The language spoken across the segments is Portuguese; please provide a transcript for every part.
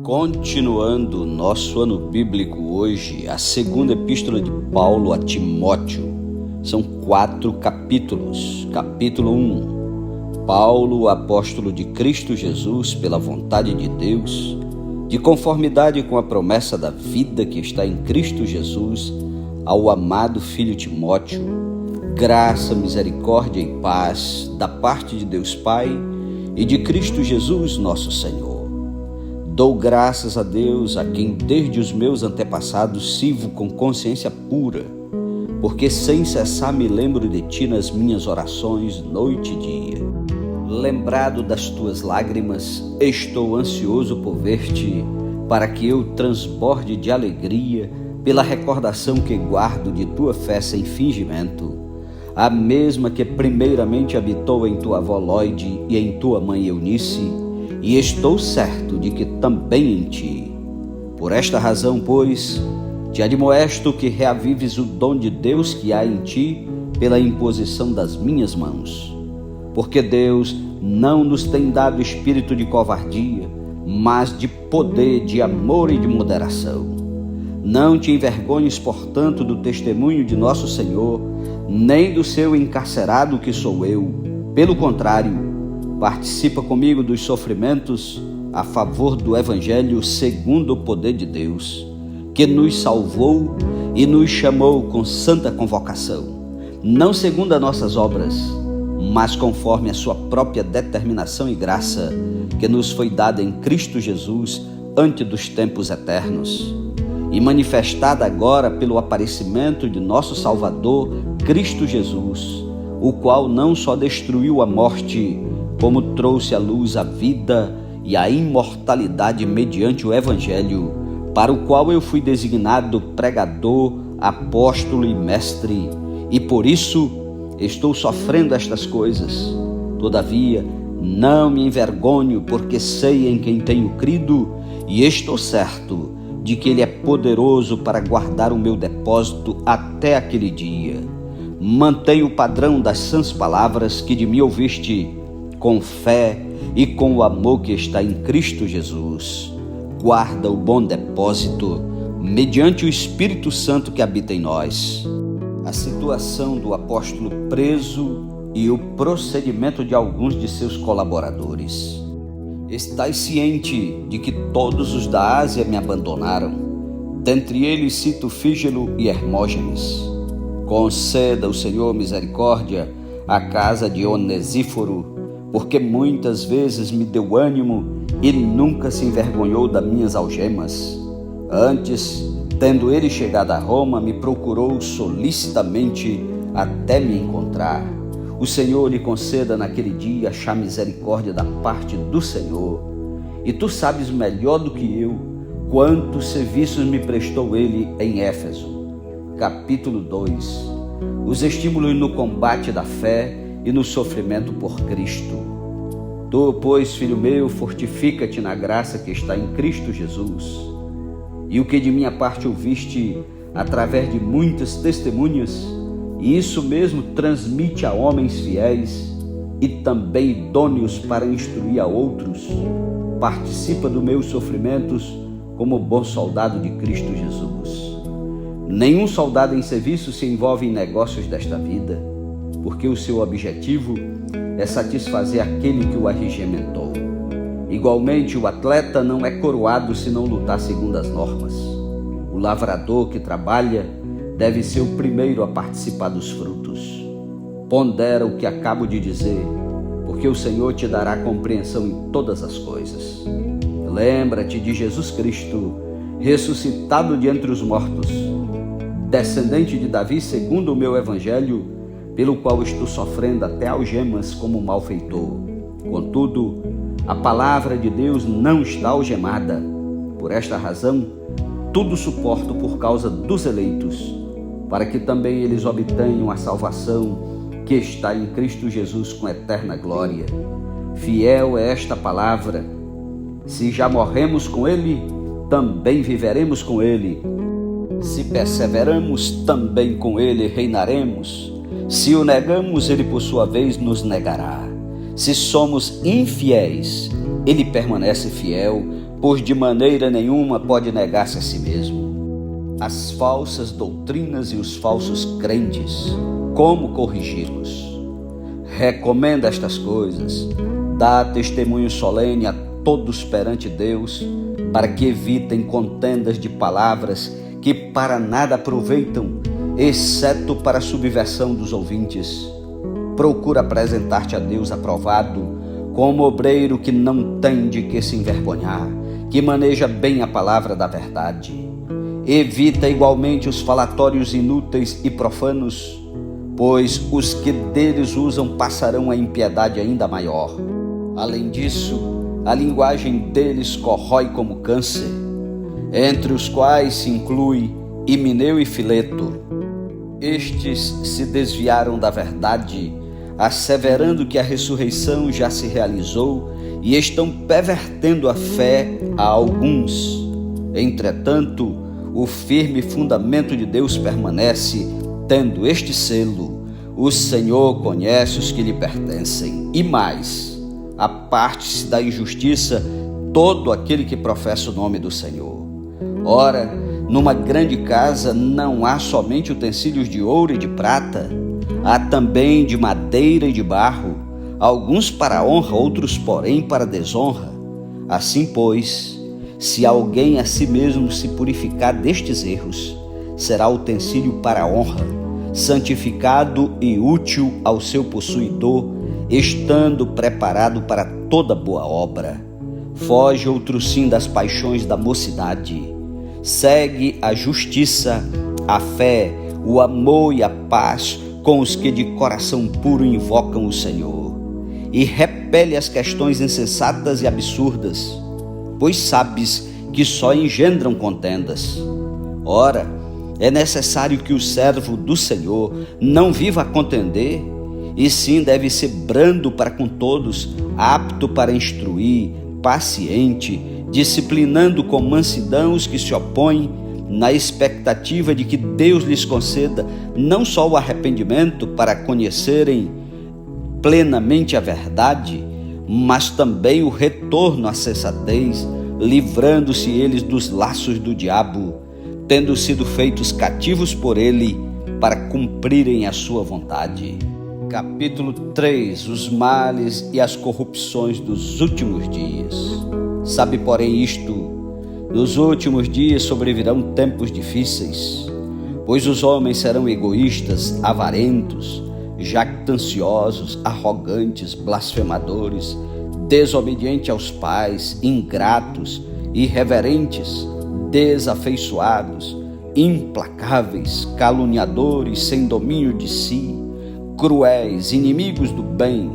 Continuando nosso ano bíblico hoje, a segunda epístola de Paulo a Timóteo. São 4 capítulos. Capítulo 1. Paulo, apóstolo de Cristo Jesus, pela vontade de Deus, de conformidade com a promessa da vida que está em Cristo Jesus, ao amado filho Timóteo, graça, misericórdia e paz da parte de Deus Pai e de Cristo Jesus, nosso Senhor. Dou graças a Deus, a quem desde os meus antepassados sirvo com consciência pura, porque sem cessar me lembro de ti nas minhas orações, noite e dia. Lembrado das tuas lágrimas, estou ansioso por ver-te, para que eu transborde de alegria pela recordação que guardo de tua fé sem fingimento, a mesma que primeiramente habitou em tua avó Lóide e em tua mãe Eunice, e estou certo de que também em ti. Por esta razão, pois, te admoesto que reavives o dom de Deus que há em ti pela imposição das minhas mãos. Porque Deus não nos tem dado espírito de covardia, mas de poder, de amor e de moderação. Não te envergonhes, portanto, do testemunho de nosso Senhor, nem do seu encarcerado que sou eu. Pelo contrário, participa comigo dos sofrimentos a favor do Evangelho segundo o poder de Deus, que nos salvou e nos chamou com santa convocação, não segundo as nossas obras, mas conforme a sua própria determinação e graça, que nos foi dada em Cristo Jesus antes dos tempos eternos, e manifestada agora pelo aparecimento de nosso Salvador, Cristo Jesus, o qual não só destruiu a morte, como trouxe à luz a vida e a imortalidade mediante o Evangelho, para o qual eu fui designado pregador, apóstolo e mestre, e por isso estou sofrendo estas coisas. Todavia, não me envergonho, porque sei em quem tenho crido, e estou certo de que Ele é poderoso para guardar o meu depósito até aquele dia. Mantenha o padrão das sãs palavras que de mim ouviste, com fé e com o amor que está em Cristo Jesus. Guarda o bom depósito, mediante o Espírito Santo que habita em nós. A situação do apóstolo preso e o procedimento de alguns de seus colaboradores. Estás ciente de que todos os da Ásia me abandonaram. Dentre eles cito Fígelo e Hermógenes. Conceda o Senhor misericórdia à casa de Onesíforo, porque muitas vezes me deu ânimo e nunca se envergonhou das minhas algemas. Antes, tendo ele chegado a Roma, me procurou solicitamente até me encontrar. O Senhor lhe conceda naquele dia achar misericórdia da parte do Senhor. E tu sabes melhor do que eu quantos serviços me prestou ele em Éfeso. Capítulo 2. Os estímulos no combate da fé e no sofrimento por Cristo. Tu, pois, filho meu, fortifica-te na graça que está em Cristo Jesus. E o que de minha parte ouviste através de muitas testemunhas, e isso mesmo transmite a homens fiéis e também idôneos para instruir a outros. Participa dos meus sofrimentos como bom soldado de Cristo Jesus. Nenhum soldado em serviço se envolve em negócios desta vida, porque o seu objetivo é satisfazer aquele que o arregimentou. Igualmente, o atleta não é coroado se não lutar segundo as normas. O lavrador que trabalha deve ser o primeiro a participar dos frutos. Pondera o que acabo de dizer, porque o Senhor te dará compreensão em todas as coisas. Lembra-te de Jesus Cristo, ressuscitado de entre os mortos, descendente de Davi segundo o meu evangelho, pelo qual estou sofrendo até algemas como malfeitor. Contudo, a palavra de Deus não está algemada. Por esta razão, tudo suporto por causa dos eleitos, para que também eles obtenham a salvação que está em Cristo Jesus com eterna glória. Fiel é esta palavra. Se já morremos com Ele, também viveremos com Ele. Se perseveramos, também com Ele reinaremos. Se o negamos, Ele por sua vez nos negará. Se somos infiéis, ele permanece fiel, pois de maneira nenhuma pode negar-se a si mesmo. As falsas doutrinas e os falsos crentes, como corrigi-los? Recomenda estas coisas, dá testemunho solene a todos perante Deus, para que evitem contendas de palavras que para nada aproveitam, exceto para a subversão dos ouvintes. Procura apresentar-te a Deus aprovado, como obreiro que não tem de que se envergonhar, que maneja bem a palavra da verdade. Evita igualmente os falatórios inúteis e profanos, pois os que deles usam passarão a impiedade ainda maior. Além disso, a linguagem deles corrói como câncer, entre os quais se inclui Himeneu e Fileto. Estes se desviaram da verdade, asseverando que a ressurreição já se realizou, e estão pervertendo a fé a alguns. Entretanto, o firme fundamento de Deus permanece, tendo este selo: o Senhor conhece os que lhe pertencem. E mais, aparte-se da injustiça todo aquele que professa o nome do Senhor. Ora, numa grande casa não há somente utensílios de ouro e de prata, há também de madeira e de barro, alguns para honra, outros, porém, para desonra. Assim, pois, se alguém a si mesmo se purificar destes erros, será utensílio para a honra, santificado e útil ao seu possuidor, estando preparado para toda boa obra. Foge outro sim das paixões da mocidade. Segue a justiça, a fé, o amor e a paz com os que de coração puro invocam o Senhor. E repele as questões insensatas e absurdas, pois sabes que só engendram contendas. Ora, é necessário que o servo do Senhor não viva a contender, e sim deve ser brando para com todos, apto para instruir, paciente, disciplinando com mansidão os que se opõem, na expectativa de que Deus lhes conceda não só o arrependimento para conhecerem plenamente a verdade, mas também o retorno à sensatez, livrando-se eles dos laços do diabo, tendo sido feitos cativos por ele para cumprirem a sua vontade. Capítulo 3: Os males e as corrupções dos últimos dias. Sabe, porém, isto: nos últimos dias sobrevirão tempos difíceis, pois os homens serão egoístas, avarentos, jactanciosos, arrogantes, blasfemadores, desobedientes aos pais, ingratos, irreverentes, desafeiçoados, implacáveis, caluniadores, sem domínio de si, cruéis, inimigos do bem,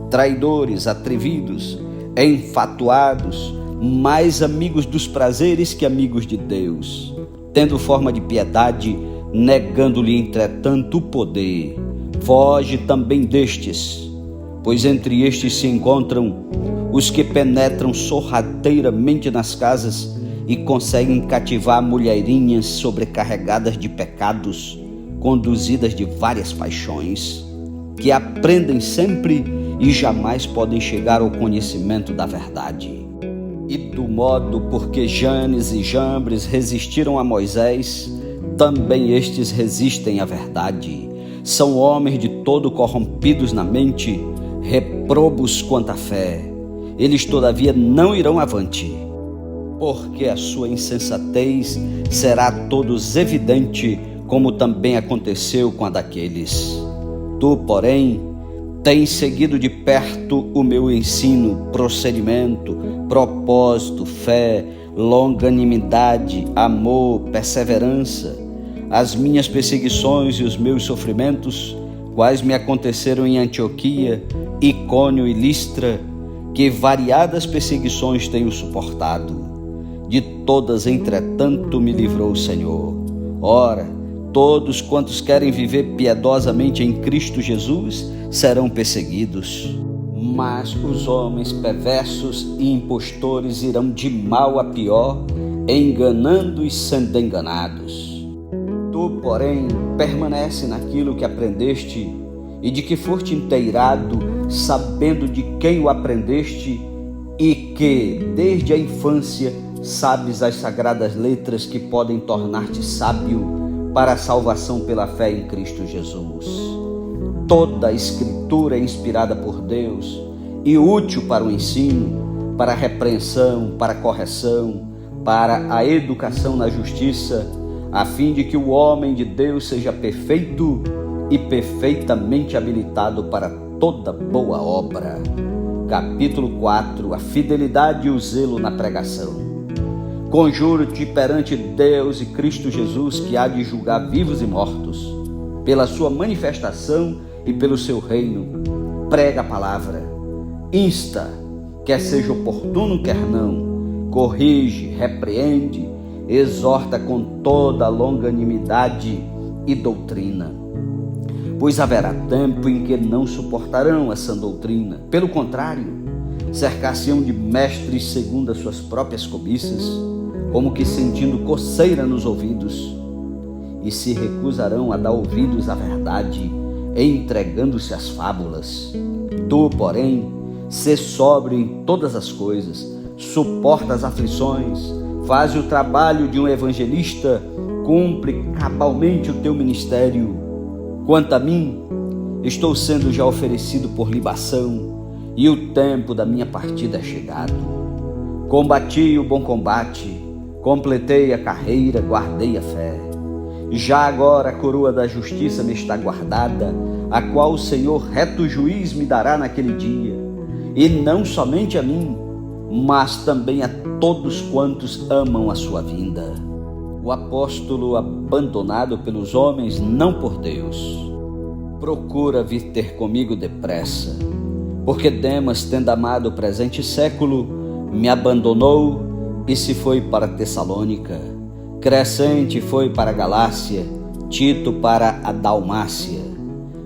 traidores, atrevidos, enfatuados, mais amigos dos prazeres que amigos de Deus, tendo forma de piedade, negando-lhe entretanto o poder. Foge também destes, pois entre estes se encontram os que penetram sorrateiramente nas casas e conseguem cativar mulherinhas sobrecarregadas de pecados, conduzidas de várias paixões, que aprendem sempre e jamais podem chegar ao conhecimento da verdade. E do modo porque Janes e Jambres resistiram a Moisés, também estes resistem à verdade. São homens de todo corrompidos na mente, reprobos quanto à fé. Eles todavia não irão avante, porque a sua insensatez será a todos evidente, como também aconteceu com a daqueles. Tu, porém, tens seguido de perto o meu ensino, procedimento, propósito, fé, longanimidade, amor, perseverança, as minhas perseguições e os meus sofrimentos, quais me aconteceram em Antioquia, Icônio e Listra, que variadas perseguições tenho suportado. De todas, entretanto, me livrou o Senhor. Ora, todos quantos querem viver piedosamente em Cristo Jesus serão perseguidos, mas os homens perversos e impostores irão de mal a pior, enganando e sendo enganados. Tu, porém, permanece naquilo que aprendeste e de que foste inteirado, sabendo de quem o aprendeste e que, desde a infância, sabes as sagradas letras que podem tornar-te sábio para a salvação pela fé em Cristo Jesus. Toda a Escritura é inspirada por Deus e útil para o ensino, para a repreensão, para a correção, para a educação na justiça, a fim de que o homem de Deus seja perfeito e perfeitamente habilitado para toda boa obra. Capítulo 4. A fidelidade e o zelo na pregação. Conjuro-te perante Deus e Cristo Jesus, que há de julgar vivos e mortos, pela sua manifestação e pelo seu reino. Prega a palavra, insta, quer seja oportuno, quer não, corrige, repreende, exorta com toda a longanimidade e doutrina. Pois haverá tempo em que não suportarão a sã doutrina. Pelo contrário, cercar-se-ão de mestres segundo as suas próprias cobiças, como que sentindo coceira nos ouvidos, e se recusarão a dar ouvidos à verdade, entregando-se às fábulas. Tu, porém, sê sóbrio em todas as coisas, suporta as aflições, faz o trabalho de um evangelista, cumpre cabalmente o teu ministério. Quanto a mim, estou sendo já oferecido por libação, e o tempo da minha partida é chegado. Combati o bom combate, completei a carreira, guardei a fé. Já agora a coroa da justiça me está guardada, a qual o Senhor reto juiz me dará naquele dia, e não somente a mim, mas também a todos quantos amam a sua vinda. O apóstolo abandonado pelos homens, não por Deus. Procura vir ter comigo depressa, porque Demas, tendo amado o presente século, me abandonou e se foi para Tessalônica. Crescente foi para a Galácia, Tito para a Dalmácia.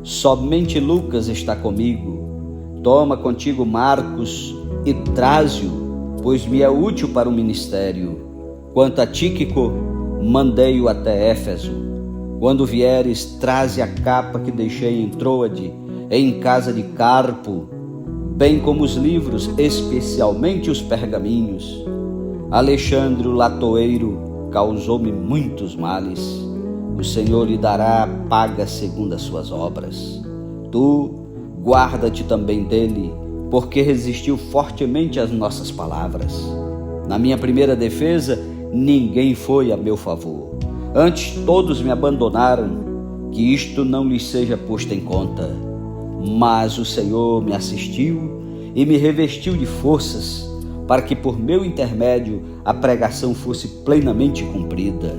Somente Lucas está comigo. Toma contigo Marcos e traze-o, pois me é útil para o ministério. Quanto a Tíquico, mandei-o até Éfeso. Quando vieres, traze a capa que deixei em Troade, em casa de Carpo, bem como os livros, especialmente os pergaminhos. Alexandre, o latoeiro, causou-me muitos males. O Senhor lhe dará a paga segundo as suas obras. Tu, guarda-te também dele, porque resistiu fortemente às nossas palavras. Na minha primeira defesa, ninguém foi a meu favor. Antes todos me abandonaram, que isto não lhes seja posto em conta. Mas o Senhor me assistiu e me revestiu de forças, para que por meu intermédio a pregação fosse plenamente cumprida.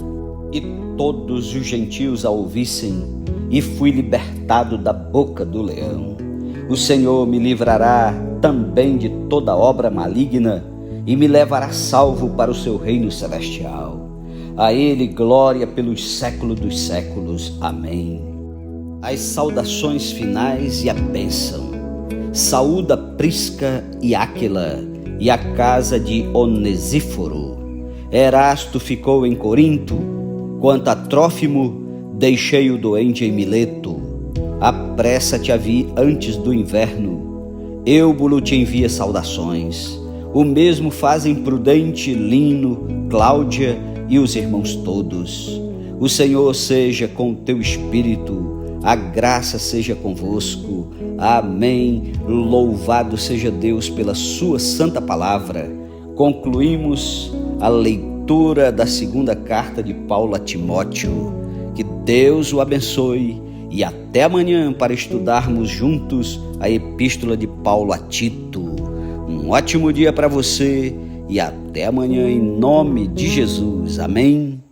E todos os gentios a ouvissem, e fui libertado da boca do leão. O Senhor me livrará também de toda obra maligna, e me levará salvo para o seu reino celestial. A ele glória pelos séculos dos séculos. Amém. As saudações finais e a bênção. Saúda Prisca e Áquila e a casa de Onesíforo. Erasto ficou em Corinto. Quanto a Trófimo, deixei o doente em Mileto. Apressa-te a vir antes do inverno. Eubulo te envia saudações. O mesmo fazem Prudente, Lino, Cláudia e os irmãos todos. O Senhor seja com o teu espírito, a graça seja convosco. Amém. Louvado seja Deus pela sua santa palavra. Concluímos a leitura da segunda carta de Paulo a Timóteo. Que Deus o abençoe e até amanhã para estudarmos juntos a epístola de Paulo a Tito. Um ótimo dia para você e até amanhã em nome de Jesus. Amém.